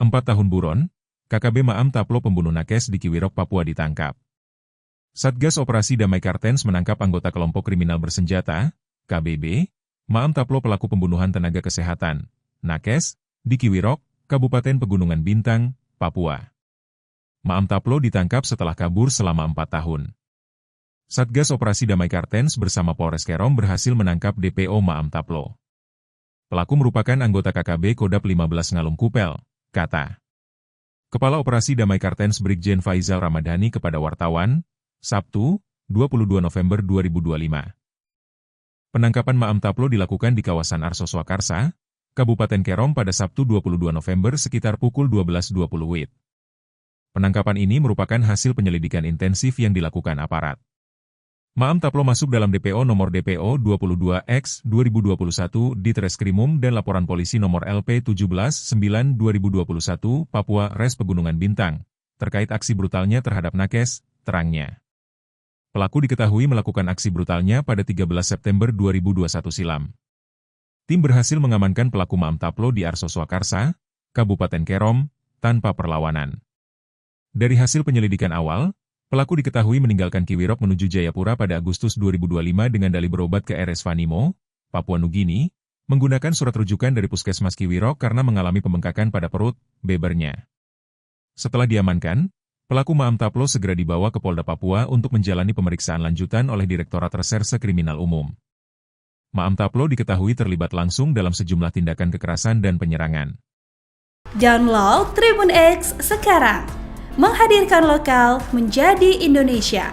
4 tahun buron, KKB Maam Taplo pembunuh nakes di Kiwirok, Papua ditangkap. Satgas Operasi Damai Kartens menangkap anggota kelompok kriminal bersenjata, KBB, Maam Taplo pelaku pembunuhan tenaga kesehatan, nakes, di Kiwirok, Kabupaten Pegunungan Bintang, Papua. Maam Taplo ditangkap setelah kabur selama 4 tahun. Satgas Operasi Damai Kartens bersama Polres Kerom berhasil menangkap DPO Maam Taplo. Pelaku merupakan anggota KKB Kodap 15 Ngalum Kupel, kata Kepala Operasi Damai Kartens Brigjen Faizal Ramadhani kepada wartawan, Sabtu, 22 November 2025. Penangkapan Maam Taplo dilakukan di kawasan Arso Swakarsa, Kabupaten Kerom pada Sabtu 22 November sekitar pukul 12.20 WIB. Penangkapan ini merupakan hasil penyelidikan intensif yang dilakukan aparat. Maam Taplo masuk dalam DPO nomor DPO 22X-2021 di Treskrimum dan laporan polisi nomor LP 17-9-2021 Papua Res Pegunungan Bintang, terkait aksi brutalnya terhadap nakes, terangnya. Pelaku diketahui melakukan aksi brutalnya pada 13 September 2021 silam. Tim berhasil mengamankan pelaku Maam Taplo di Arso Swakarsa, Kabupaten Kerom, tanpa perlawanan. Dari hasil penyelidikan awal, pelaku diketahui meninggalkan Kiwirok menuju Jayapura pada Agustus 2025 dengan dalih berobat ke RS Vanimo, Papua Nugini, menggunakan surat rujukan dari Puskesmas Kiwirok karena mengalami pembengkakan pada perut, bebernya. Setelah diamankan, pelaku Maam Taplo segera dibawa ke Polda Papua untuk menjalani pemeriksaan lanjutan oleh Direktorat Reserse Kriminal Umum. Maam Taplo diketahui terlibat langsung dalam sejumlah tindakan kekerasan dan penyerangan. Download Tribun X sekarang. Menghadirkan lokal menjadi Indonesia.